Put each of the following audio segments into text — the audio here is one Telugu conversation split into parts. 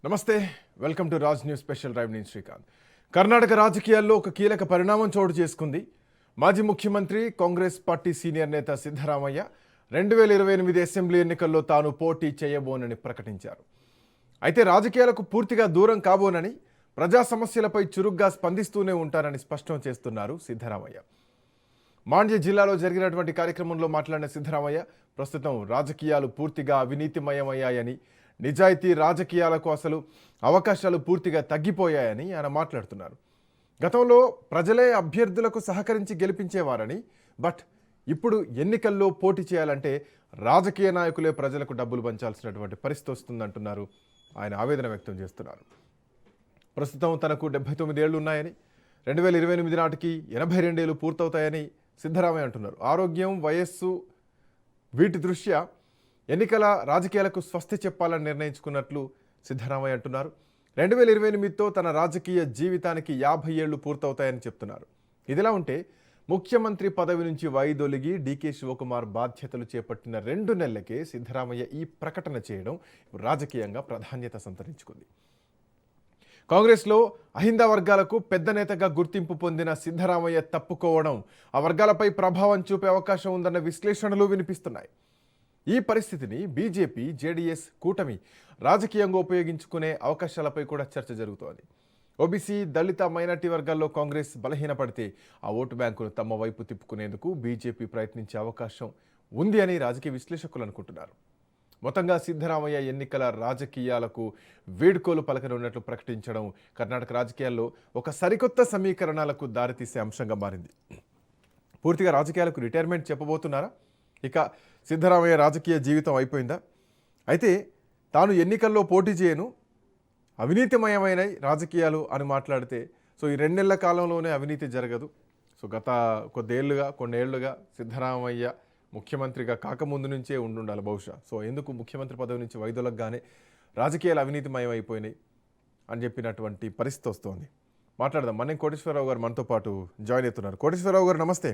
నమస్తే, welcome to Raj news special drive. నేను శ్రీకాంత్. కర్ణాటక రాజకీయాల్లో ఒక కీలక పరిణామం చోటు చేసుకుంది. మాజీ ముఖ్యమంత్రి, కాంగ్రెస్ పార్టీ సీనియర్ నేత సిద్ధరామయ్య 2028 అసెంబ్లీ ఎన్నికల్లో తాను పోటీ చేయబోనని ప్రకటించారు. అయితే రాజకీయాలకు పూర్తిగా దూరం కాబోనని, ప్రజా సమస్యలపై చురుగ్గా స్పందిస్తూనే ఉంటానని స్పష్టం చేస్తున్నారు సిద్ధరామయ్య. మాండ్య జిల్లాలో జరిగినటువంటి కార్యక్రమంలో మాట్లాడిన సిద్ధరామయ్య ప్రస్తుతం రాజకీయాలు పూర్తిగా అవినీతిమయమయ్యాయని, నిజాయితీ రాజకీయాలకు అసలు అవకాశాలు పూర్తిగా తగ్గిపోయాయని ఆయన మాట్లాడుతున్నారు. గతంలో ప్రజలే అభ్యర్థులకు సహకరించి గెలిపించేవారని, బట్ ఇప్పుడు ఎన్నికల్లో పోటీ చేయాలంటే రాజకీయ నాయకులే ప్రజలకు డబ్బులు పంచాల్సినటువంటి పరిస్థితి వస్తుందంటున్నారు. ఆయన ఆవేదన వ్యక్తం చేస్తున్నారు. ప్రస్తుతం తనకు 79 ఏళ్లు ఉన్నాయని, 2028 నాటికి 82 ఏళ్లు పూర్తవుతాయని సిద్ధరామయ్య అంటున్నారు. ఆరోగ్యం, వయస్సు వీటి దృష్ట్యా ఎన్నికల రాజకీయాలకు స్వస్తి చెప్పాలని నిర్ణయించుకున్నట్లు సిద్ధరామయ్య అంటున్నారు. 2028తో తన రాజకీయ జీవితానికి 50 ఏళ్లు పూర్తవుతాయని చెప్తున్నారు. ఇదిలా ఉంటే ముఖ్యమంత్రి పదవి నుంచి వైదొలిగి డీకే శివకుమార్ బాధ్యతలు చేపట్టిన 2 నెలలకే సిద్ధరామయ్య ఈ ప్రకటన చేయడం రాజకీయంగా ప్రాధాన్యత సంతరించుకుంది. కాంగ్రెస్లో అహింద వర్గాలకు పెద్ద నేతగా గుర్తింపు పొందిన సిద్ధరామయ్య తప్పుకోవడం ఆ వర్గాలపై ప్రభావం చూపే అవకాశం ఉందన్న విశ్లేషణలు వినిపిస్తున్నాయి. ఈ పరిస్థితిని బీజేపీ, జేడీఎస్ కూటమి రాజకీయంగా ఉపయోగించుకునే అవకాశాలపై కూడా చర్చ జరుగుతోంది. ఓబీసీ, దళిత, మైనార్టీ వర్గాల్లో కాంగ్రెస్ బలహీనపడితే ఆ ఓటు బ్యాంకును తమ వైపు తిప్పుకునేందుకు బీజేపీ ప్రయత్నించే అవకాశం ఉంది అని రాజకీయ విశ్లేషకులు అనుకుంటున్నారు. మొత్తంగా సిద్ధరామయ్య ఎన్నికల రాజకీయాలకు వేడుకోలు పలకనున్నట్లు ప్రకటించడం కర్ణాటక రాజకీయాల్లో ఒక సరికొత్త సమీకరణాలకు దారితీసే అంశంగా మారింది. పూర్తిగా రాజకీయాలకు రిటైర్మెంట్ చెప్పబోతున్నారా? ఇక సిద్ధరామయ్య రాజకీయ జీవితం అయిపోయిందా? అయితే తాను ఎన్నికల్లో పోటీ చేయను, అవినీతిమయమైన రాజకీయాలు అని మాట్లాడితే ఈ 2 నెలల కాలంలోనే అవినీతి జరగదు. గత కొన్నేళ్లుగా సిద్ధరామయ్య ముఖ్యమంత్రిగా కాకముందు నుంచే ఉండాలి బహుశా. ఎందుకు ముఖ్యమంత్రి పదవి నుంచి వైదొలగగానే రాజకీయాలు అవినీతిమయం అయిపోయినాయి అని చెప్పినటువంటి పరిస్థితి వస్తోంది. మాట్లాడదాం. మన్యం కోటేశ్వరరావు గారు మనతో పాటు జాయిన్ అవుతున్నారు. కోటేశ్వరరావు గారు నమస్తే.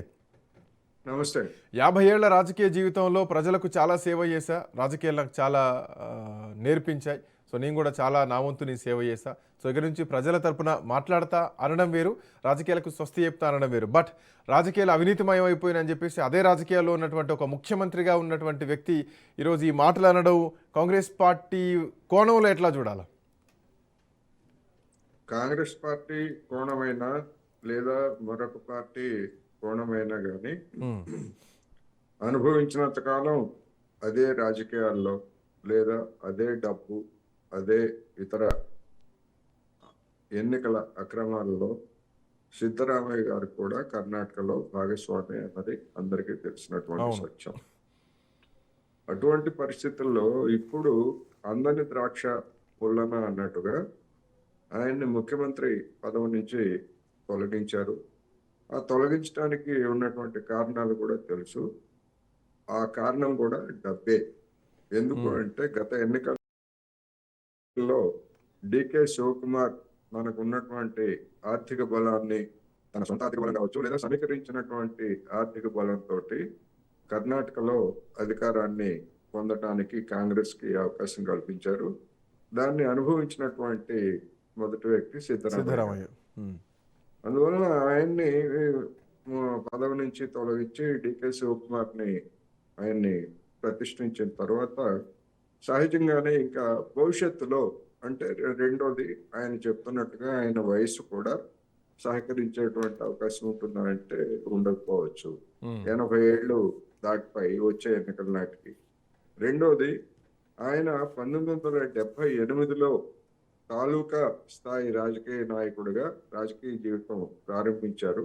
నమస్తే. 50 ఏళ్ల రాజకీయ జీవితంలో ప్రజలకు చాలా సేవ చేశా, రాజకీయాలు నాకు చాలా నేర్పించాయి. నేను కూడా చాలా నా వంతు నేను సేవ చేశా. ఇక్కడి నుంచి ప్రజల తరపున మాట్లాడతా అనడం వేరు, రాజకీయాలకు స్వస్తి చెప్తా అనడం వేరు. బట్ రాజకీయాలు అవినీతిమయం అయిపోయినని చెప్పేసి అదే రాజకీయాల్లో ఉన్నటువంటి ఒక ముఖ్యమంత్రిగా ఉన్నటువంటి వ్యక్తి ఈరోజు ఈ మాటలు అనడం కాంగ్రెస్ పార్టీ కోణంలో ఎట్లా చూడాలా? కాంగ్రెస్ పార్టీ కోణమైనా లేదా మరొక పార్టీ కోణమైనా కానీ అనుభవించినంత కాలం అదే రాజకీయాల్లో లేదా అదే డబ్బు, అదే ఇతర ఎన్నికల అక్రమాలలో సిద్ధరామయ్య గారు కూడా కర్ణాటకలో భాగస్వామి అన్నది అందరికీ తెలిసినటువంటి సత్యం. అటువంటి పరిస్థితుల్లో ఇప్పుడు అందని ద్రాక్ష పుల్లన అన్నట్టుగా ఆయన్ని ముఖ్యమంత్రి పదవి నుంచి తొలగించారు. ఆ తొలగించడానికి ఉన్నటువంటి కారణాలు కూడా తెలుసు. ఆ కారణం కూడా డబ్బే. ఎందుకు అంటే గత ఎన్నికల్లో డీకే శివకుమార్ మనకు ఉన్నటువంటి ఆర్థిక బలాన్ని, తన సొంత ఆర్థిక బలం కావచ్చు లేదా సమీకరించినటువంటి ఆర్థిక బలంతో కర్ణాటకలో అధికారాన్ని పొందటానికి కాంగ్రెస్ కి అవకాశం కల్పించారు. దాన్ని అనుభవించినటువంటి మొదటి వ్యక్తి సిద్ధరామయ్య. అందువలన ఆయన్ని పదవి నుంచి తొలగించి డీకే శివకుమార్ ని ఆయన్ని ప్రతిష్ఠించిన తర్వాత సహజంగానే ఇంకా భవిష్యత్తులో అంటే రెండోది ఆయన చెప్తున్నట్టుగా ఆయన వయసు కూడా సహకరించేటువంటి అవకాశం ఉంటుందా అంటే ఉండకపోవచ్చు. 80 ఏళ్ళు దాటిపై వచ్చే ఎన్నికల నాటికి. రెండోది ఆయన 1978లో తాలూకా స్థాయి రాజకీయ నాయకుడిగా రాజకీయ జీవితం ప్రారంభించారు.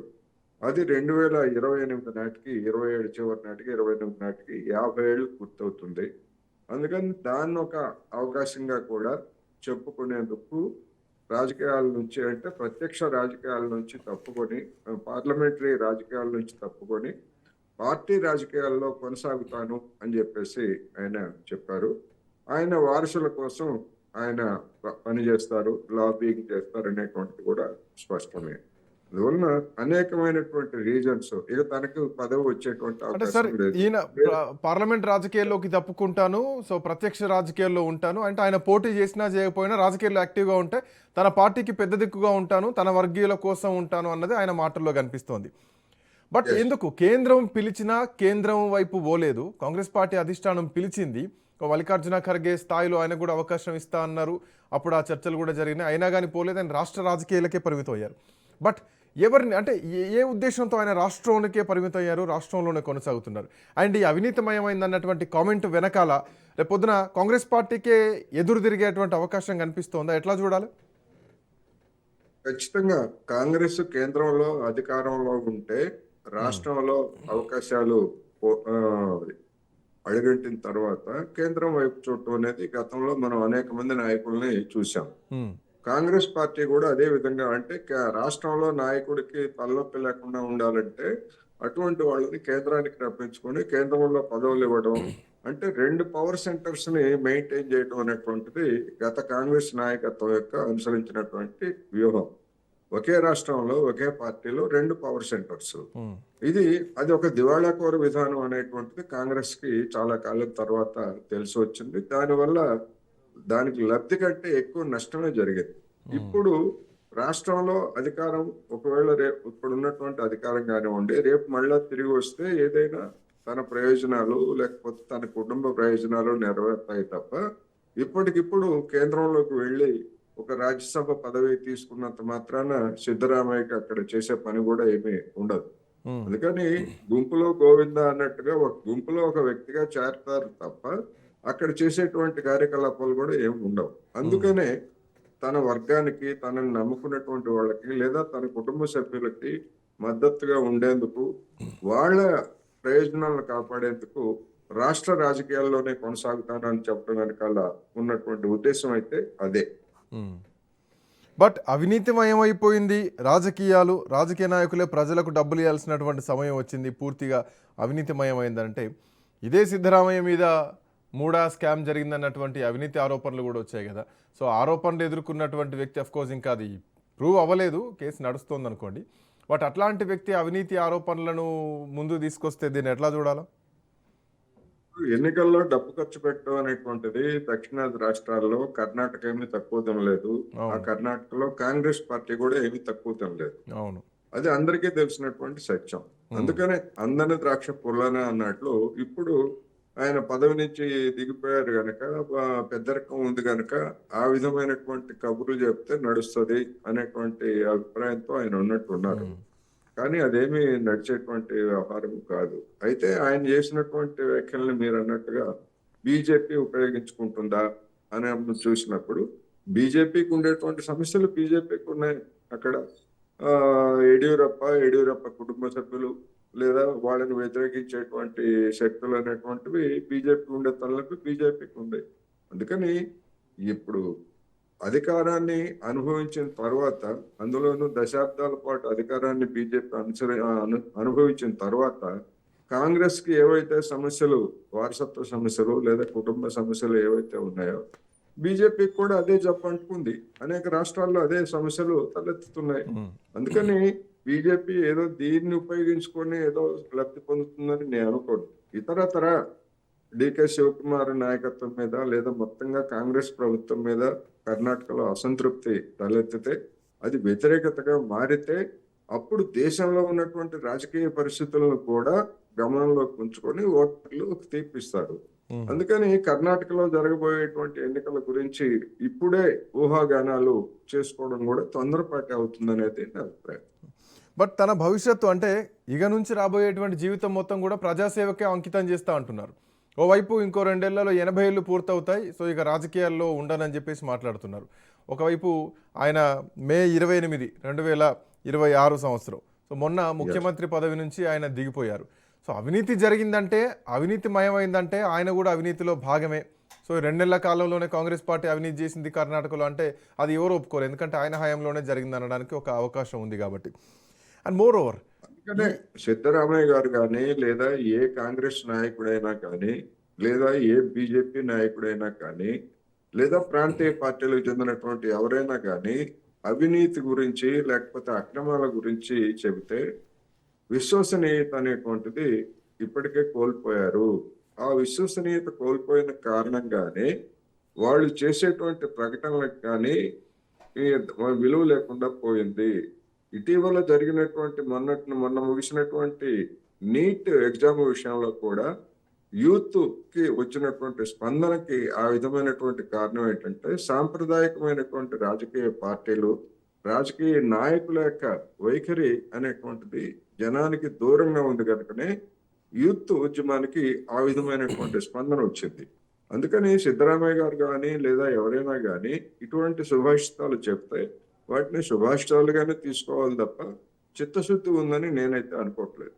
అది 2028 నాటికి, 27 చివరి నాటికి, 28 నాటికి 50 ఏళ్ళు పూర్తవుతుంది. అందుకని దాన్ని ఒక అవకాశంగా కూడా చెప్పుకునేందుకు రాజకీయాల నుంచి అంటే ప్రత్యక్ష రాజకీయాల నుంచి తప్పుకొని, పార్లమెంటరీ రాజకీయాల నుంచి తప్పుకొని పార్టీ రాజకీయాల్లో కొనసాగుతాను అని చెప్పేసి ఆయన చెప్పారు. ఆయన వారసుల కోసం ఆయన పని చేస్తారు, లాబింగ్ చేస్తారు అనేటువంటిది కూడా స్పష్టమే. అందువలన అనేకమైనటువంటి రీజన్స్ ఇక తనకు పదవి వచ్చేటువంటి అంటే సార్ అవకాశం లేదు. ఈయన పార్లమెంట్ రాజకీయాల్లోకి తప్పుకుంటాను, సో ప్రత్యక్ష రాజకీయాల్లో ఉంటాను అంటే ఆయన పోటీ చేసినా చేయకపోయినా రాజకీయాల్లో యాక్టివ్గా ఉంటే తన పార్టీకి పెద్ద దిక్కుగా ఉంటాను, తన వర్గీయుల కోసం ఉంటాను అన్నది ఆయన మాటల్లో కనిపిస్తోంది. But Yes. ఎందుకు కేంద్రం పిలిచినా కేంద్రం వైపు పోలేదు, కాంగ్రెస్ పార్టీ అధిష్టానం పిలిచింది, మల్లికార్జున ఖర్గే స్థాయిలో ఆయన కూడా అవకాశం ఇస్తా అన్నారు, అప్పుడు ఆ చర్చలు కూడా జరిగినాయి, అయినా కానీ పోలేదు, ఆయన రాష్ట్ర రాజకీయాలకే పరిమితం అయ్యారు. బట్ ఎవరిని అంటే ఏ ఉద్దేశంతో ఆయన రాష్ట్రంలోకే పరిమితం అయ్యారు, రాష్ట్రంలోనే కొనసాగుతున్నారు? అండ్ ఈ అవినీతిమయమైంది అన్నటువంటి కామెంట్ వెనకాల రేపొద్దున కాంగ్రెస్ పార్టీకే ఎదురు తిరిగేటువంటి అవకాశం కనిపిస్తోందా? ఎట్లా చూడాలి? ఖచ్చితంగా కాంగ్రెస్ కేంద్రంలో అధికారంలో ఉంటే రాష్ట్రంలో అవకాశాలు పో- ఆ, అడుగంటిన తర్వాత కేంద్రం వైపు చూడటం అనేది గతంలో మనం అనేక మంది నాయకుల్ని చూసాం. ఉమ్, కాంగ్రెస్ పార్టీ కూడా అదే విధంగా అంటే రాష్ట్రంలో నాయకుడికి తలనొప్పి లేకుండా ఉండాలంటే అటువంటి వాళ్ళని కేంద్రానికి రప్పించుకొని కేంద్రంలో పదవులు ఇవ్వడం, అంటే రెండు పవర్ సెంటర్స్ ని మెయింటైన్ చేయడం అనేటువంటిది గత కాంగ్రెస్ నాయకత్వం యొక్క అనుసరించినటువంటి వ్యూహం. ఒకే రాష్ట్రంలో ఒకే పార్టీలో రెండు పవర్ సెంటర్స్. ఉమ్, అది ఒక దివాళాకోర విధానం అనేటువంటిది కాంగ్రెస్ కి చాలా కాలం తర్వాత తెలిసి వచ్చింది. దానివల్ల దానికి లబ్ధి కంటే ఎక్కువ నష్టమే జరిగింది. ఇప్పుడు రాష్ట్రంలో అధికారం ఒకవేళ ఇప్పుడు ఉన్నటువంటి అధికారం కానివ్వండి, రేపు మళ్ళా తిరిగి వస్తే ఏదైనా తన ప్రయోజనాలు లేకపోతే తన కుటుంబ ప్రయోజనాలు నెరవేరుతాయి తప్ప ఇప్పటికిప్పుడు కేంద్రంలోకి వెళ్ళి ఒక రాజ్యసభ పదవి తీసుకున్నంత మాత్రాన సిద్ధరామయ్యకి అక్కడ చేసే పని కూడా ఏమీ ఉండదు. ఉమ్, అందుకని గుంపులో గోవింద అన్నట్టుగా ఒక గుంపులో ఒక వ్యక్తిగా చేరతారు తప్ప అక్కడ చేసేటువంటి కార్యకలాపాలు కూడా ఏమి ఉండవు. అందుకనే తన వర్గానికి, తనని నమ్ముకున్నటువంటి వాళ్ళకి లేదా తన కుటుంబ సభ్యులకి మద్దతుగా ఉండేందుకు, వాళ్ళ ప్రయోజనాలను కాపాడేందుకు రాష్ట్ర రాజకీయాల్లోనే కొనసాగుతానని చెప్పడం వెనకాల ఉన్నటువంటి ఉద్దేశం అయితే అదే. ఉమ్. బట్ అవినీతిమయమైపోయింది రాజకీయాలు, రాజకీయ నాయకులే ప్రజలకు డబ్బులు ఇవ్వాల్సినటువంటి సమయం వచ్చింది, పూర్తిగా అవినీతిమయమైందంటే ఇదే సిద్ధరామయ్య మీద మూడా స్కామ్ జరిగిందన్నటువంటి అవినీతి ఆరోపణలు కూడా వచ్చాయి కదా. సో ఆరోపణలు ఎదుర్కొన్నటువంటి వ్యక్తి అఫ్కోర్స్ ఇంకా అది ప్రూవ్ అవ్వలేదు, కేసు నడుస్తోంది అనుకోండి. బట్ అట్లాంటి వ్యక్తి అవినీతి ఆరోపణలను ముందు తీసుకొస్తే దీన్ని ఎట్లా చూడాలా? ఎన్నికల్లో డబ్బు ఖర్చు పెట్టడం అనేటువంటిది దక్షిణాది రాష్ట్రాల్లో కర్ణాటక ఏమీ తక్కువ తినలేదు. ఆ అవును, కర్ణాటకలో కాంగ్రెస్ పార్టీ కూడా ఏమీ తక్కువ తినలేదు. అవును. అది అందరికీ తెలిసినటువంటి సత్యం. అందుకనే అందని ద్రాక్ష పుల్లన అన్నట్లు ఇప్పుడు ఆయన పదవి నుంచి దిగిపోయారు గనక పెద్దరికం ఉంది గనక ఆ విధమైనటువంటి కబుర్లు చెప్తే నడుస్తుంది అనేటువంటి అభిప్రాయంతో ఆయన ఉన్నట్టున్నారు. కానీ అదేమి నడిచేటువంటి వ్యవహారం కాదు. అయితే ఆయన చేసినటువంటి వ్యాఖ్యల్ని మీరు అన్నట్టుగా బీజేపీ ఉపయోగించుకుంటుందా అని చూసినప్పుడు బీజేపీకి ఉండేటువంటి సమస్యలు బీజేపీకి ఉన్నాయి. అక్కడ ఆ యడ్యూరప్ప కుటుంబ సభ్యులు లేదా వాళ్ళని వ్యతిరేకించేటువంటి శక్తులు అనేటువంటివి బీజేపీ ఉండే తలనొప్పి బీజేపీకి ఉంది. అందుకని ఇప్పుడు అధికారాన్ని అనుభవించిన తర్వాత, అందులోనూ దశాబ్దాల పాటు అధికారాన్ని బీజేపీ అనుభవించిన తర్వాత కాంగ్రెస్ కి ఏవైతే సమస్యలు, వారసత్వ సమస్యలు లేదా కుటుంబ సమస్యలు ఏవైతే ఉన్నాయో బీజేపీకి కూడా అదే జప్పంటుకుంది. అనేక రాష్ట్రాల్లో అదే సమస్యలు తలెత్తుతున్నాయి. అందుకని బీజేపీ ఏదో దీన్ని ఉపయోగించుకొని ఏదో లబ్ధి పొందుతుందని నేను అనుకోను. ఇతరతర డికే శివకుమార్ నాయకత్వం మీద లేదా మొత్తంగా కాంగ్రెస్ ప్రభుత్వం మీద కర్ణాటకలో అసంతృప్తి తలెత్తితే, అది వ్యతిరేకతగా మారితే అప్పుడు దేశంలో ఉన్నటువంటి రాజకీయ పరిస్థితులను కూడా గమనంలోకి ఉంచుకొని ఓటర్లు తీర్పిస్తారు. అందుకని కర్ణాటకలో జరగబోయేటువంటి ఎన్నికల గురించి ఇప్పుడే ఊహాగానాలు చేసుకోవడం కూడా తొందరపాటు అవుతుందనేది నా అభిప్రాయం. బట్ తన భవిష్యత్తు అంటే ఇక నుంచి రాబోయేటువంటి జీవితం మొత్తం కూడా ప్రజాసేవకే అంకితం చేస్తా అంటున్నారు. ఓవైపు ఇంకో 2 ఏళ్లలో 80 ఏళ్ళు పూర్తవుతాయి, సో ఇక రాజకీయాల్లో ఉండనని చెప్పేసి మాట్లాడుతున్నారు. ఒకవైపు ఆయన మే 28, 2026 సంవత్సరం, సో మొన్న ముఖ్యమంత్రి పదవి నుంచి ఆయన దిగిపోయారు. సో అవినీతి జరిగిందంటే, అవినీతిమయమైందంటే ఆయన కూడా అవినీతిలో భాగమే. సో 2 నెలల కాలంలోనే కాంగ్రెస్ పార్టీ అవినీతి చేసింది కర్ణాటకలో అంటే అది ఎవరు ఒప్పుకోరు, ఎందుకంటే ఆయన హయాంలోనే జరిగింది అనడానికి ఒక అవకాశం ఉంది కాబట్టి. అండ్ మోర్ ఓవర్ అందుకనే సిద్ధరామయ్య గారు కానీ లేదా ఏ కాంగ్రెస్ నాయకుడైనా కానీ లేదా ఏ బీజేపీ నాయకుడైనా కానీ లేదా ప్రాంతీయ పార్టీలకు చెందినటువంటి ఎవరైనా కానీ అవినీతి గురించి లేకపోతే అక్రమాల గురించి చెబితే విశ్వసనీయత అనేటువంటిది ఇప్పటికే కోల్పోయారు. ఆ విశ్వసనీయత కోల్పోయిన కారణంగానే వాళ్ళు చేసేటువంటి ప్రకటనలకు కానీ ఈ విలువ లేకుండా పోయింది. ఇటీవల జరిగినటువంటి మొన్న ముగిసినటువంటి నీట్ ఎగ్జామ్ విషయంలో కూడా యూత్ కి వచ్చినటువంటి స్పందనకి ఆ విధమైనటువంటి కారణం ఏంటంటే సాంప్రదాయకమైనటువంటి రాజకీయ పార్టీలు, రాజకీయ నాయకుల యొక్క వైఖరి అనేటువంటిది జనానికి దూరంగా ఉంది కనుకనే యూత్ ఉద్యమానికి ఆ విధమైనటువంటి స్పందన వచ్చింది. అందుకని సిద్ధరామయ్య గారు కానీ లేదా ఎవరైనా కానీ ఇటువంటి సుభాషితాలు చెప్తే వాటిని సుభాషితాలుగానే తీసుకోవాలి తప్ప చిత్తశుద్ధి ఉందని నేనైతే అనుకోవట్లేదు.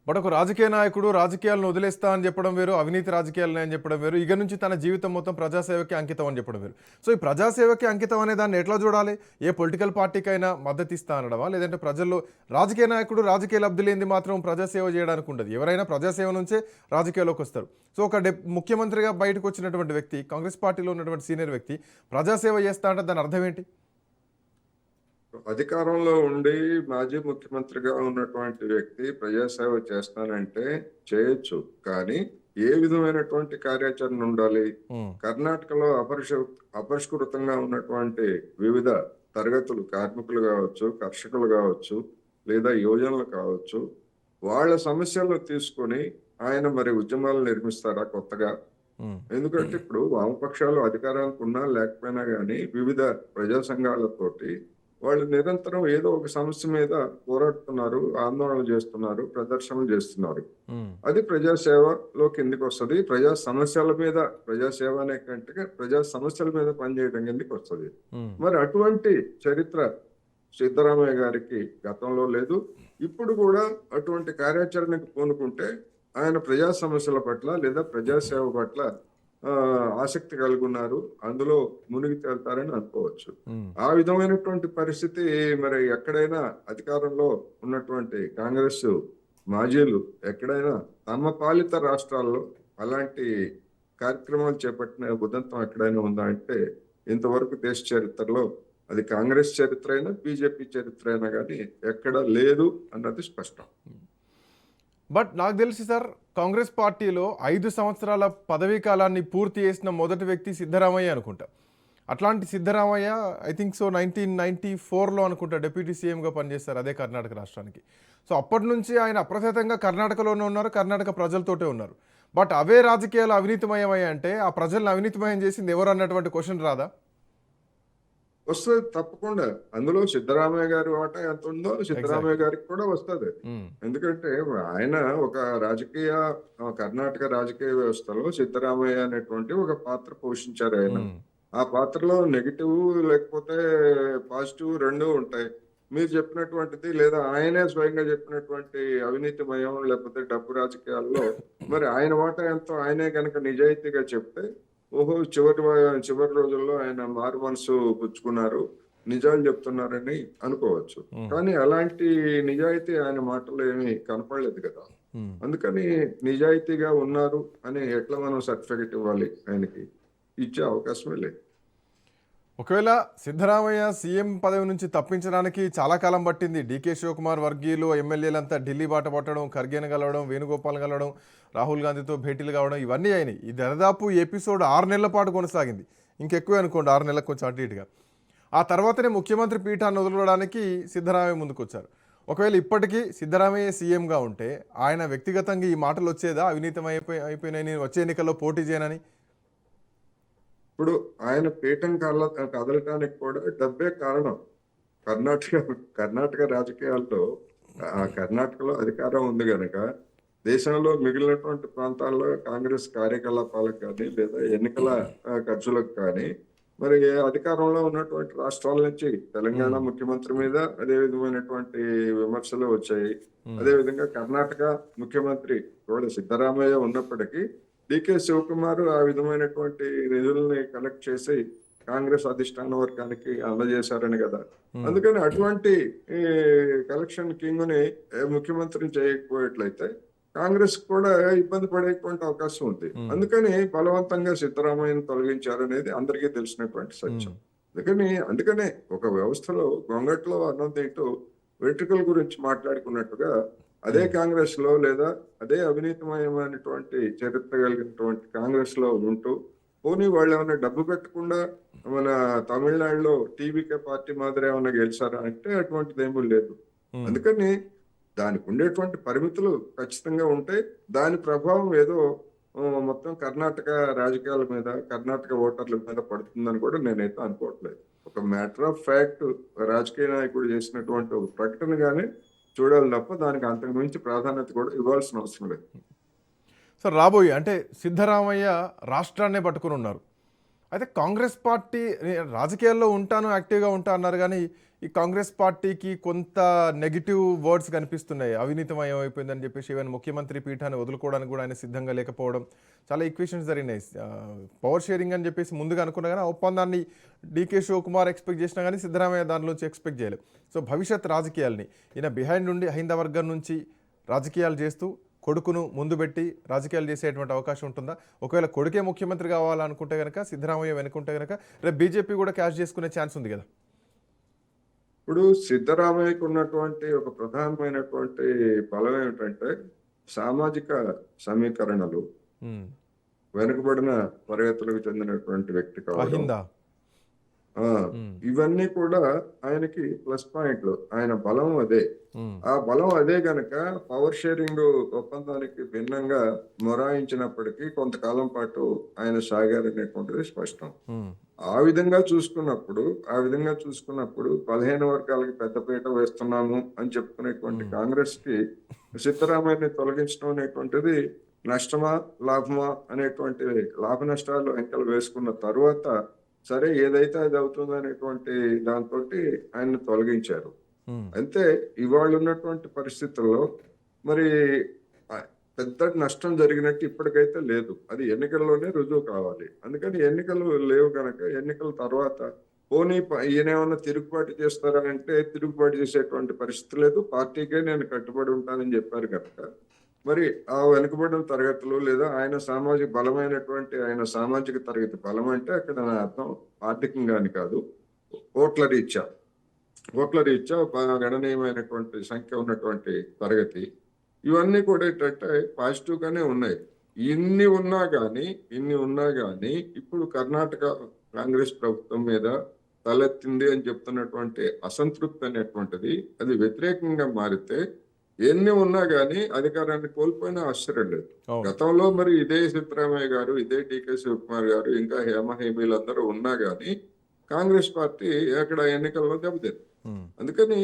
బట్ ఒక రాజకీయ నాయకుడు రాజకీయాలను వదిలేస్తా అని చెప్పడం వేరు, అవినీతి రాజకీయాలని అని చెప్పడం వేరు, ఇక నుంచి తన జీవితం మొత్తం ప్రజాసేవకి అంకితం అని చెప్పడం వేరు. సో ఈ ప్రజాసేవకి అంకితం అనే దాన్ని ఎట్లా చూడాలి? ఏ పొలిటికల్ పార్టీకైనా మద్దతు ఇస్తా అనడమా, లేదంటే ప్రజల్లో రాజకీయ నాయకుడు రాజకీయ లబ్ధి లేనిది మాత్రం ప్రజాసేవ చేయడానికి ఉండదు. ఎవరైనా ప్రజాసేవ నుంచే రాజకీయాల్లోకి వస్తారు. సో ఒక ముఖ్యమంత్రిగా బయటకు వచ్చినటువంటి వ్యక్తి, కాంగ్రెస్ పార్టీలో ఉన్నటువంటి సీనియర్ వ్యక్తి ప్రజాసేవ చేస్తా అంటే దాని అర్థం ఏంటి? అధికారంలో ఉండి మాజీ ముఖ్యమంత్రిగా ఉన్నటువంటి వ్యక్తి ప్రజాసేవ చేస్తానంటే చేయొచ్చు, కానీ ఏ విధమైనటువంటి కార్యాచరణ ఉండాలి? కర్ణాటకలో అపరిష్కృతంగా ఉన్నటువంటి వివిధ తరగతులు, కార్మికులు కావచ్చు, కర్షకులు కావచ్చు, లేదా యువజనులు కావచ్చు, వాళ్ళ సమస్యలను తీసుకొని ఆయన మరి ఉద్యమాలు నిర్మిస్తారా కొత్తగా? ఎందుకంటే ఇప్పుడు వామపక్షాలు అధికారానికి ఉన్నా లేకపోయినా కానీ వివిధ ప్రజా సంఘాలతోటి వాళ్ళు నిరంతరం ఏదో ఒక సమస్య మీద పోరాడుతున్నారు, ఆందోళనలు చేస్తున్నారు, ప్రదర్శనలు చేస్తున్నారు. అది ప్రజాసేవలో కిందికి వస్తుంది. ప్రజా సమస్యల మీద ప్రజాసేవ అనే కంటే ప్రజా సమస్యల మీద పనిచేయడం కిందికి వస్తుంది. మరి అటువంటి చరిత్ర సిద్ధరామయ్య గారికి గతంలో లేదు. ఇప్పుడు కూడా అటువంటి కార్యాచరణకు పూనుకుంటే ఆయన ప్రజా సమస్యల పట్ల లేదా ప్రజాసేవ పట్ల ఆసక్తి కలిగి ఉన్నారు, అందులో మునిగి తేలుతారని అనుకోవచ్చు. ఆ విధమైనటువంటి పరిస్థితి మరి ఎక్కడైనా అధికారంలో ఉన్నటువంటి కాంగ్రెస్ మాజీలు ఎక్కడైనా తమ పాలిత రాష్ట్రాల్లో అలాంటి కార్యక్రమాలు చేపట్టిన ఉదంతం ఎక్కడైనా ఉందా అంటే ఇంతవరకు దేశ చరిత్రలో అది కాంగ్రెస్ చరిత్ర అయినా బీజేపీ చరిత్ర అయినా కానీ ఎక్కడ లేదు అన్నది స్పష్టం. బట్ నాకు తెలిసి సార్, కాంగ్రెస్ పార్టీలో 5 సంవత్సరాల పదవీ కాలాన్ని పూర్తి చేసిన మొదటి వ్యక్తి సిద్ధరామయ్య అనుకుంటా. అట్లాంటి సిద్ధరామయ్య ఐ థింక్ సో 1994లో అనుకుంటా డిప్యూటీ సీఎంగా పనిచేస్తారు అదే కర్ణాటక రాష్ట్రానికి. సో అప్పటి నుంచి ఆయన అప్రతిహతంగా కర్ణాటకలోనే ఉన్నారు, కర్ణాటక ప్రజలతోటే ఉన్నారు. బట్ అవే రాజకీయాలు అవినీతిమయమయ్యాయి అంటే ఆ ప్రజలను అవినీతిమయం చేసింది ఎవరు అన్నటువంటి క్వశ్చన్ రాదా? వస్తుంది తప్పకుండా. అందులో సిద్ధరామయ్య గారి వాటా ఎంత ఉందో సిద్ధరామయ్య గారికి కూడా వస్తుంది. ఎందుకంటే ఆయన ఒక రాజకీయ కర్ణాటక రాజకీయ వ్యవస్థలో సిద్ధరామయ్య అనేటువంటి ఒక పాత్ర పోషించారు. ఆయన ఆ పాత్రలో నెగిటివ్ లేకపోతే పాజిటివ్ రెండు ఉంటాయి. మీరు చెప్పినటువంటిది లేదా ఆయనే స్వయంగా చెప్పినటువంటి అవినీతిమయం లేకపోతే డబ్బు రాజకీయాల్లో మరి ఆయన వాటా ఎంతో ఆయనే కనుక నిజాయితీగా చెప్తే ఓహో చివరి రోజుల్లో ఆయన మారు మనసు పుచ్చుకున్నారు, నిజాలు చెప్తున్నారని అనుకోవచ్చు. కానీ అలాంటి నిజాయితీ ఆయన మాటలో ఏమీ కనపడలేదు కదా. అందుకని నిజాయితీగా ఉన్నారు అని ఎట్లా మనం సర్టిఫికెట్ ఇవ్వాలి? ఆయనకి ఇచ్చే అవకాశమే లేదు. ఒకవేళ సిద్ధరామయ్య సీఎం పదవి నుంచి తప్పించడానికి చాలా కాలం పట్టింది. డీకే శివకుమార్ వర్గీయులు ఎమ్మెల్యేలంతా ఢిల్లీ బాట పట్టడం, ఖర్గేను కలవడం, వేణుగోపాల్ కలవడం, రాహుల్ గాంధీతో భేటీలు కావడం, ఇవన్నీ అయినాయి. ఈ దరిదాపు ఎపిసోడ్ 6 నెలల పాటు కొనసాగింది. ఇంకెక్కువే అనుకోండి, 6 నెలలకు కొంచెం అటు ఇటుగా. ఆ తర్వాతనే ముఖ్యమంత్రి పీఠాన్ని వదలడానికి సిద్ధరామయ్య ముందుకు వచ్చారు. ఒకవేళ ఇప్పటికీ సిద్ధరామయ్య సీఎంగా ఉంటే ఆయన వ్యక్తిగతంగా ఈ మాటలు వచ్చేదా? అవినీతం అయిపోయినాయి, వచ్చే ఎన్నికల్లో పోటీ చేయనని. ఇప్పుడు ఆయన పీఠం కదలటానికి కూడా డబ్బే కారణం. కర్ణాటక రాజకీయాల్లో కర్ణాటకలో అధికారం ఉంది కనుక దేశంలో మిగిలినటువంటి ప్రాంతాల్లో కాంగ్రెస్ కార్యకలాపాలకు కానీ లేదా ఎన్నికల ఖర్చులకు కానీ మరి అధికారంలో ఉన్నటువంటి రాష్ట్రాల నుంచి తెలంగాణ ముఖ్యమంత్రి మీద అదే విధమైనటువంటి విమర్శలు వచ్చాయి. అదే విధంగా కర్ణాటక ముఖ్యమంత్రి కూడా సిద్ధరామయ్య ఉన్నప్పటికీ డికే శివకుమార్ ఆ విధమైనటువంటి నిధుల్ని కలెక్ట్ చేసి కాంగ్రెస్ అధిష్టాన వర్గానికి అందజేశారని కదా. అందుకని అటువంటి కలెక్షన్ కింగ్ ని ముఖ్యమంత్రిని చేయకపోయేట్లయితే కాంగ్రెస్ కూడా ఇబ్బంది పడేటువంటి అవకాశం ఉంది. అందుకని బలవంతంగా సిద్ధరామయ్యను తొలగించారనేది అందరికీ తెలిసినటువంటి సత్యం. అందుకనే ఒక వ్యవస్థలో గొంగట్లో అన్నం తింటూ వెంట్రుకల గురించి మాట్లాడుకున్నట్టుగా అదే కాంగ్రెస్ లో లేదా అదే అవినీతిమయమైనటువంటి చరిత్ర కలిగినటువంటి కాంగ్రెస్ లో ఉంటూ పోనీ వాళ్ళు ఏమైనా డబ్బు పెట్టకుండా మన తమిళనాడులో టీవీకే పార్టీ మాదిరి ఏమైనా గెలిచారా అంటే అటువంటిది ఏమీ లేదు. అందుకని దానికి ఉండేటువంటి పరిమితులు ఖచ్చితంగా ఉంటాయి. దాని ప్రభావం ఏదో మొత్తం కర్ణాటక రాజకీయాల మీద, కర్ణాటక ఓటర్ల మీద పడుతుందని కూడా నేనైతే అనుకోవట్లేదు. ఒక మ్యాటర్ ఆఫ్ ఫ్యాక్ట్ రాజకీయ నాయకుడు చేసినటువంటి ఒక ప్రకటనగానే చూడాలి తప్ప దానికి అంతకు మించి ప్రాధాన్యత కూడా ఇవ్వాల్సిన అవసరం లేదు. సో రాబోయే అంటే సిద్ధరామయ్య రాష్ట్రాన్నే పట్టుకుని ఉన్నారు. అయితే కాంగ్రెస్ పార్టీ రాజకీయాల్లో ఉంటాను, యాక్టివ్గా ఉంటా అన్నారు, కానీ ఈ కాంగ్రెస్ పార్టీకి కొంత నెగిటివ్ వర్డ్స్ కనిపిస్తున్నాయి. అవినీతిమయం అయిపోయిందని చెప్పేసి ఈవెన్ ముఖ్యమంత్రి పీఠాన్ని వదులుకోవడానికి కూడా ఆయన సిద్ధంగా లేకపోవడం, చాలా ఈక్వేషన్స్ జరిగినాయి. పవర్ షేరింగ్ అని చెప్పేసి ముందుగా అనుకున్నా కానీ ఆ ఒప్పందాన్ని డీకే శివకుమార్ ఎక్స్పెక్ట్ చేసినా కానీ సిద్ధరామయ్య దానిలోంచి ఎక్స్పెక్ట్ చేయలేదు. సో భవిష్యత్ రాజకీయాల్ని ఈయన బిహైండ్ నుండి అహింద వర్గం నుంచి రాజకీయాలు చేస్తూ కొడుకును ముందు పెట్టి రాజకీయాలు చేసేటువంటి అవకాశం ఉంటుందా? ఒకవేళ కొడుకే ముఖ్యమంత్రి కావాలనుకుంటే కనుక, సిద్ధరామయ్య వెనుకుంటే కనుక రేపు బీజేపీ కూడా క్యాష్ చేసుకునే ఛాన్స్ ఉంది కదా. ఇప్పుడు సిద్ధరామయ్యకు ఉన్నటువంటి ఒక ప్రధానమైనటువంటి బలం ఏమిటంటే సామాజిక సమీకరణలు, వెనుకబడిన తరగతులకు చెందినటువంటి వ్యక్తి కావడం, అహిందా ఇవన్నీ కూడా ఆయనకి ప్లస్ పాయింట్లు. ఆయన బలం అదే. ఆ బలం అదే గనక పవర్ షేరింగ్ ఒప్పందానికి భిన్నంగా మొరాయించినప్పటికీ కొంతకాలం పాటు ఆయన సాగారనేటువంటిది స్పష్టం. ఆ విధంగా చూసుకున్నప్పుడు 15 వర్గాలకి పెద్దపీట వేస్తున్నాము అని చెప్పుకునేటువంటి కాంగ్రెస్ కి సిద్ధరామయ్యని తొలగించడం అనేటువంటిది నష్టమా లాభమా అనేటువంటి లాభ నష్టాలు అంకెలు వేసుకున్న తరువాత సరే ఏదైతే అది అవుతుంది అనేటువంటి దాంతో ఆయన తొలగించారు. అయితే ఇవాళ ఉన్నటువంటి పరిస్థితుల్లో మరి పెద్ద నష్టం జరిగినట్టు ఇప్పటికైతే లేదు. అది ఎన్నికల్లోనే రుజువు కావాలి. అందుకని ఎన్నికలు లేవు కనుక ఎన్నికల తర్వాత పోనీ ఈయనేమన్నా తిరుగుబాటు చేస్తారా అంటే తిరుగుబాటు చేసేటువంటి పరిస్థితి లేదు. పార్టీకే నేను కట్టుబడి ఉంటానని చెప్పారు కనుక మరి ఆ వెనుకబడిన తరగతులు లేదా ఆయన సామాజిక బలమైనటువంటి ఆయన సామాజిక తరగతి బలం అంటే అక్కడ నా అర్థం ఆర్థికంగాని కాదు, ఓట్ల రీత్యా గణనీయమైనటువంటి సంఖ్య ఉన్నటువంటి తరగతి, ఇవన్నీ కూడా ఏంటంటే పాజిటివ్ గానే ఉన్నాయి. ఇన్ని ఉన్నా గానీ ఇప్పుడు కర్ణాటక కాంగ్రెస్ ప్రభుత్వం మీద తలెత్తింది అని చెప్తున్నటువంటి అసంతృప్తి అనేటువంటిది అది వ్యతిరేకంగా మారితే ఎన్ని ఉన్నా గానీ అధికారాన్ని కోల్పోయినా ఆశ్చర్యం లేదు. గతంలో మరి ఇదే సిద్ధరామయ్య గారు, ఇదే టీకే శివకుమార్ గారు, ఇంకా హేమహేమీలందరూ ఉన్నా గానీ కాంగ్రెస్ పార్టీ అక్కడ ఎన్నికల్లో దెబ్బతింది. అందుకని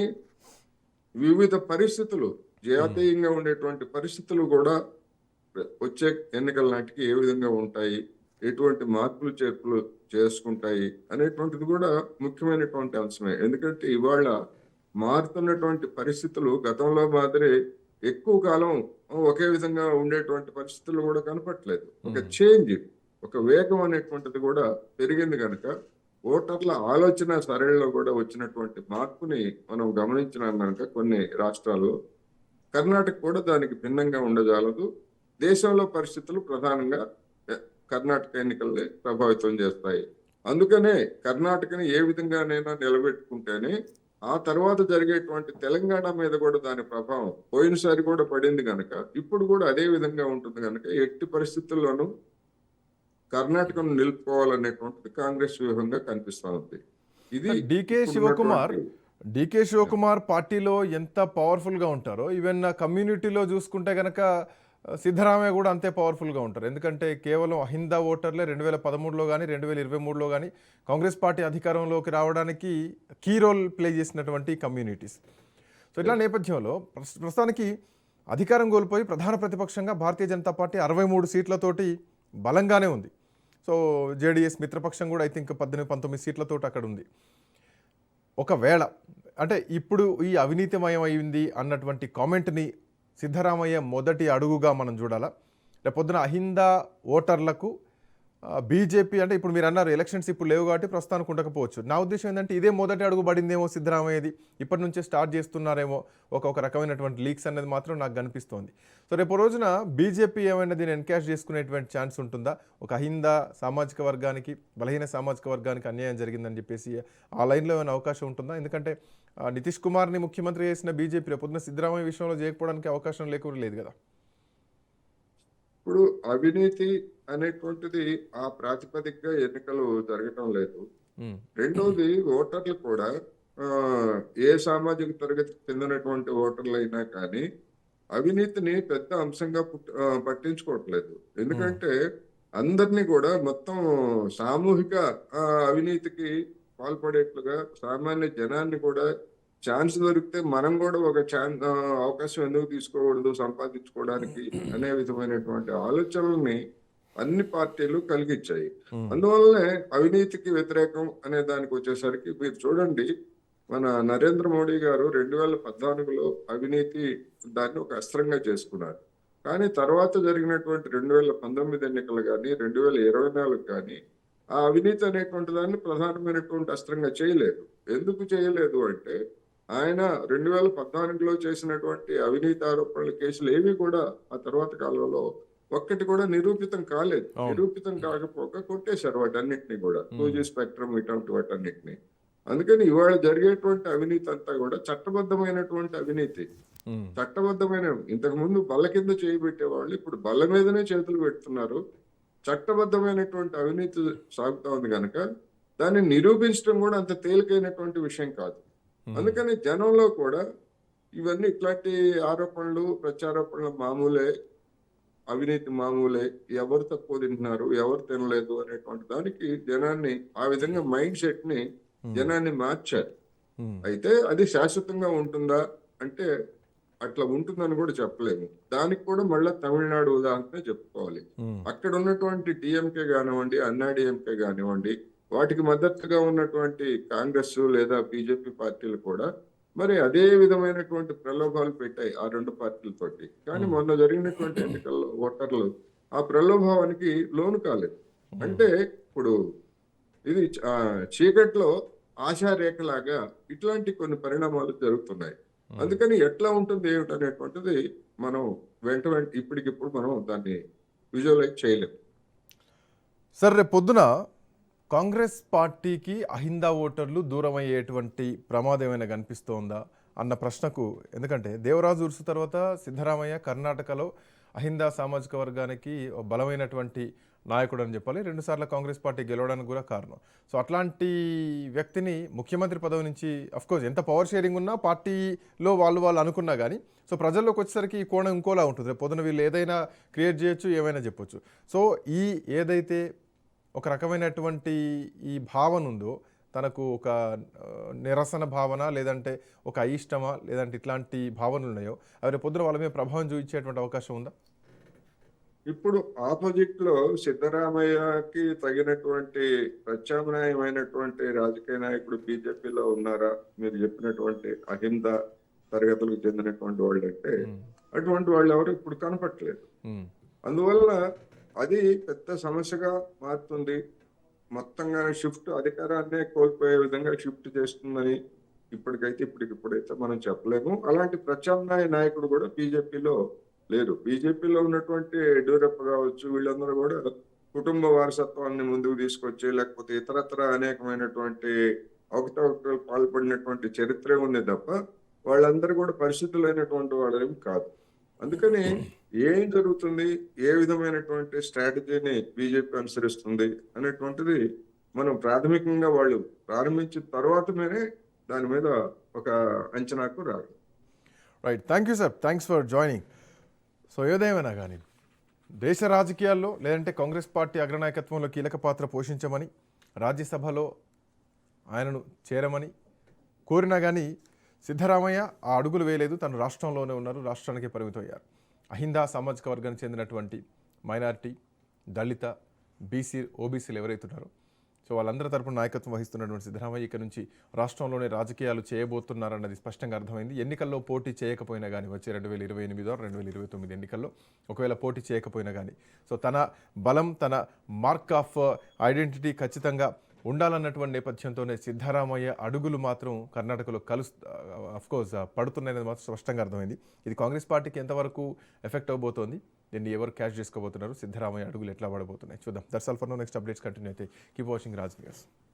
వివిధ పరిస్థితులు, జాతీయంగా ఉండేటువంటి పరిస్థితులు కూడా వచ్చే ఎన్నికల నాటికి ఏ విధంగా ఉంటాయి, ఎటువంటి మార్పులు చేర్పులు చేసుకుంటాయి అనేటువంటిది కూడా ముఖ్యమైనటువంటి అంశమే. ఎందుకంటే ఇవాళ మారుతున్నటువంటి పరిస్థితులు గతంలో మాదిరి ఎక్కువ కాలం ఒకే విధంగా ఉండేటువంటి పరిస్థితులు కూడా కనపట్లేదు. ఒక చేంజ్, ఒక వేగం అనేటువంటిది కూడా పెరిగింది కనుక ఓటర్ల ఆలోచన సరళిలో కూడా వచ్చినటువంటి మార్పుని మనం గమనించినాం కనుక కొన్ని రాష్ట్రాల్లో, కర్ణాటక కూడా దానికి భిన్నంగా ఉండజాలదు. దేశంలో పరిస్థితులు ప్రధానంగా కర్ణాటక ఎన్నికల్ని ప్రభావితం చేస్తాయి. అందుకనే కర్ణాటకని ఏ విధంగానైనా నిలబెట్టుకుంటేనే ఆ తర్వాత జరిగేటువంటి తెలంగాణ మీద కూడా దాని ప్రభావం పోయినసారి కూడా పడింది కనుక ఇప్పుడు కూడా అదే విధంగా ఉంటుంది కనుక ఎట్టి పరిస్థితుల్లోనూ కర్ణాటకను నిలుపుకోవాలనేటువంటిది కాంగ్రెస్ వ్యూహంగా కనిపిస్తా ఉంది. ఇది డీకే శివకుమార్ పార్టీలో ఎంత పవర్ఫుల్గా ఉంటారో ఈవెన్ కమ్యూనిటీలో చూసుకుంటే కనుక సిద్ధరామయ్య కూడా అంతే పవర్ఫుల్గా ఉంటారు. ఎందుకంటే కేవలం అహిందా ఓటర్లే 2013లో కానీ 2023లో కానీ కాంగ్రెస్ పార్టీ అధికారంలోకి రావడానికి కీ రోల్ ప్లే చేసినటువంటి కమ్యూనిటీస్. సో ఇట్లా నేపథ్యంలో ప్రస్తుతానికి అధికారం కోల్పోయి ప్రధాన ప్రతిపక్షంగా భారతీయ జనతా పార్టీ 63 సీట్లతోటి బలంగానే ఉంది. సో జేడీఎస్ మిత్రపక్షం కూడా ఐ థింక్ 18-19 సీట్లతోటి అక్కడ ఉంది. ఒకవేళ అంటే ఇప్పుడు ఈ అవినీతిమయం అయింది అన్నటువంటి కామెంట్ని సిద్ధరామయ్య మొదటి అడుగుగా మనం చూడాలా? రేపొద్దున అహిందా ఓటర్లకు బీజేపీ అంటే ఇప్పుడు మీరు అన్నారు ఎలక్షన్స్ ఇప్పుడు లేవు కాబట్టి ప్రస్తుతానికి ఉండకపోవచ్చు. నా ఉద్దేశం ఏంటంటే ఇదే మొదటి అడుగు పడిందేమో సిద్ధరామయ్యది. ఇప్పటి నుంచే స్టార్ట్ చేస్తున్నారేమో ఒక రకమైనటువంటి లీక్స్ అనేది మాత్రం నాకు కనిపిస్తోంది. సో రేపు రోజున బీజేపీ ఏమైనా దీన్ని ఎన్కాష్ చేసుకునేటువంటి ఛాన్స్ ఉంటుందా? ఒక అహింద సామాజిక వర్గానికి, బలహీన సామాజిక వర్గానికి అన్యాయం జరిగిందని చెప్పేసి ఆ లైన్లో ఏమైనా అవకాశం ఉంటుందా? ఎందుకంటే నితీష్ కుమార్ని ముఖ్యమంత్రి చేసిన బీజేపీ రేపు పొద్దున సిద్ధరామయ్య విషయంలో చేయకపోవడానికి అవకాశం లేకుండా లేదు కదా. ఇప్పుడు అవినీతి అనేటువంటిది ఆ ప్రాతిపదికగా ఎన్నికలు జరగటం లేదు. ఉమ్, రెండోది ఓటర్లు కూడా ఆ, ఏ సామాజిక తరగతికి చెందినటువంటి ఓటర్లు అయినా కానీ అవినీతిని పెద్ద అంశంగా పట్టించుకోవట్లేదు. ఉమ్, ఎందుకంటే అందరినీ కూడా మొత్తం సామూహిక అవినీతికి పాల్పడేట్లుగా సామాన్య జనాన్ని కూడా ఛాన్స్ దొరికితే మనం కూడా ఒక అవకాశం ఎందుకు తీసుకోకూడదు సంపాదించుకోవడానికి అనే విధమైనటువంటి ఆలోచనల్ని అన్ని పార్టీలు కలిగించాయి. ఉమ్, అందువల్లనే అవినీతికి వ్యతిరేకం అనే దానికి వచ్చేసరికి మీరు చూడండి, మన నరేంద్ర మోడీ గారు 2014లో అవినీతి దాన్ని ఒక అస్త్రంగా చేసుకున్నారు. కానీ తర్వాత జరిగినటువంటి 2019 ఎన్నికలు కానీ 2024 కానీ ఆ అవినీతి అనేటువంటి దాన్ని ప్రధానమైనటువంటి అస్త్రంగా చేయలేదు. ఎందుకు చేయలేదు అంటే ఆయన 2014లో చేసినటువంటి అవినీతి ఆరోపణల కేసులు ఏవి కూడా ఆ తర్వాత కాలంలో ఒక్కటి కూడా నిరూపితం కాలేదు. అవును. నిరూపితం కాకపోక కొట్టేశారు వాటన్నిటిని కూడా, 2G స్పెక్ట్రమ్ ఇటువంటి వాటన్నిటిని. అందుకని ఇవాళ జరిగేటువంటి అవినీతి అంతా కూడా చట్టబద్ధమైనటువంటి అవినీతి. ఉమ్, చట్టబద్ధమైన, ఇంతకు ముందు బల్ల కింద చేయబెట్టేవాళ్ళు ఇప్పుడు బల్ల మీదనే చేతులు పెడుతున్నారు. చట్టబద్ధమైనటువంటి అవినీతి సాగుతా ఉంది కనుక దాన్ని నిరూపించడం కూడా అంత తేలికైనటువంటి విషయం కాదు. అందుకని జనంలో కూడా ఇవన్నీ ఇట్లాంటి ఆరోపణలు ప్రత్యారోపణలు మామూలే, అవినీతి మామూలే, ఎవరు తక్కువ తింటున్నారు ఎవరు తినలేదు అనేటువంటి దానికి జనాన్ని ఆ విధంగా మైండ్ సెట్ ని జనాన్ని మార్చారు. ఉమ్, అయితే అది శాశ్వతంగా ఉంటుందా అంటే అట్లా ఉంటుందని కూడా చెప్పలేము. దానికి కూడా మళ్ళీ తమిళనాడు ఉదాహరణ చెప్పుకోవాలి. ఉమ్, అక్కడ ఉన్నటువంటి డిఎంకే కానివ్వండి, అన్నా డిఎంకే కానివ్వండి, వాటికి మద్దతుగా ఉన్నటువంటి కాంగ్రెస్ లేదా బీజేపీ పార్టీలు కూడా మరి అదే విధమైనటువంటి ప్రలోభాలు పెట్టాయి ఆ రెండు పార్టీలతోటి. కానీ మొన్న జరిగినటువంటి ఎన్నికల్లో ఓటర్లు ఆ ప్రలోభానికి లోను కాలేదు. అంటే ఇప్పుడు ఇది చీకట్లో ఆశారేఖలాగా ఇట్లాంటి కొన్ని పరిణామాలు జరుగుతున్నాయి. అందుకని ఎట్లా ఉంటుంది ఏమిటనేటువంటిది మనం వెంట ఇప్పటికిప్పుడు మనం దాన్ని విజువలైజ్ చేయలేము. సార్ రేపు పొద్దున కాంగ్రెస్ పార్టీకి అహిందా ఓటర్లు దూరం అయ్యేటువంటి ప్రమాదం ఏమైనా కనిపిస్తోందా అన్న ప్రశ్నకు, ఎందుకంటే దేవరాజు ఉరుసు తర్వాత సిద్ధరామయ్య కర్ణాటకలో అహిందా సామాజిక వర్గానికి బలమైనటువంటి నాయకుడు అని చెప్పాలి. 2 సార్లు కాంగ్రెస్ పార్టీ గెలవడానికి కూడా కారణం. సో అట్లాంటి వ్యక్తిని ముఖ్యమంత్రి పదవి నుంచి, అఫ్కోర్స్ ఎంత పవర్ షేరింగ్ ఉన్నా పార్టీలో వాళ్ళు అనుకున్నా కానీ, సో ప్రజల్లోకి వచ్చేసరికి ఈ కోణం ఇంకోలా ఉంటుంది. రేపు పొద్దున వీళ్ళు ఏదైనా క్రియేట్ చేయొచ్చు, ఏమైనా చెప్పొచ్చు. సో ఈ ఏదైతే ఒక రకమైనటువంటి ఈ భావన ఉందో, తనకు ఒక నిరసన భావన లేదంటే ఒక అయిష్టమా లేదంటే ఇట్లాంటి భావనలు ఉన్నాయో అవి రేపు పొద్దున వాళ్ళ మీద ప్రభావం చూపించేటువంటి అవకాశం ఉందా? ఇప్పుడు ఆపోజిట్ లో సిద్ధరామయ్యకి తగినటువంటి ప్రత్యామ్నాయమైనటువంటి రాజకీయ నాయకుడు బీజేపీలో ఉన్నారా? మీరు చెప్పినటువంటి అహింద తరగతులకు చెందినటువంటి వాళ్ళు అంటే అటువంటి వాళ్ళు ఎవరు ఇప్పుడు కనపట్లేదు. అందువల్ల అది పెద్ద సమస్యగా మారుతుంది. మొత్తంగా షిఫ్ట్, అధికారాన్నే కోల్పోయే విధంగా షిఫ్ట్ చేస్తుందని ఇప్పటికైతే మనం చెప్పలేము. అలాంటి ప్రత్యామ్నాయ నాయకుడు కూడా బీజేపీలో లేరు. బీజేపీలో ఉన్నటువంటి యడ్యూరప్ప కావచ్చు, వీళ్ళందరూ కూడా కుటుంబ వారసత్వాన్ని ముందుకు తీసుకొచ్చి లేకపోతే ఇతరత్ర అనేకమైనటువంటి అవకతవకలు పాల్పడినటువంటి చరిత్రే ఉంది తప్ప వాళ్ళందరూ కూడా పరిస్థితులైనటువంటి వాళ్ళేం కాదు. అందుకని ఏం జరుగుతుంది, ఏ విధమైనటువంటి స్ట్రాటజీని బీజేపీ అనుసరిస్తుంది అనేటువంటిది మనం ప్రాథమికంగా వాళ్ళు ప్రారంభించిన తర్వాతనే దాని మీద ఒక అంచనాకు రాదు. Right, thank you sir, thanks for joining. So ఏదేమైనా కానీ దేశ రాజకీయాల్లో లేదంటే కాంగ్రెస్ పార్టీ అగ్రనాయకత్వంలో కీలక పాత్ర పోషించమని, రాజ్యసభలో ఆయనను చేరమని కోరినా కానీ సిద్ధరామయ్య ఆ అడుగులు వేయలేదు. తను రాష్ట్రంలోనే ఉన్నారు, రాష్ట్రానికి పరిమితం అయ్యారు. అహిందా సామాజిక వర్గానికి చెందినటువంటి మైనారిటీ, దళిత, బీసీ, ఓబీసీలు ఎవరైతే ఉన్నారో, సో సో వాళ్ళందరి తరపున నాయకత్వం వహిస్తున్నటువంటి సిద్ధరామయ్య ఇక నుంచి రాష్ట్రంలోనే రాజకీయాలు చేయబోతున్నారన్నది స్పష్టంగా అర్థమైంది. ఎన్నికల్లో పోటీ చేయకపోయినా కానీ వచ్చే 2028 2029 ఎన్నికల్లో ఒకవేళ పోటీ చేయకపోయినా కానీ సో తన బలం, తన మార్క్ ఆఫ్ ఐడెంటిటీ ఖచ్చితంగా ఉండాలన్నటువంటి నేపథ్యంతోనే సిద్ధరామయ్య అడుగులు మాత్రం కర్ణాటకలో అఫ్కోర్స్ పడుతున్నాయనేది మాత్రం స్పష్టంగా అర్థమైంది. ఇది కాంగ్రెస్ పార్టీకి ఎంతవరకు ఎఫెక్ట్ అవబోతోంది, దీన్ని ఎవరు క్యాష్ చేసుకోబోతున్నారు, సిద్ధరామయ్య అడుగులు ఎట్లా పడబోతున్నాయి చూద్దాం. That's all for now. Next updates continue అయితే కీప్ వాచింగ్ రాజ్ న్యూస్.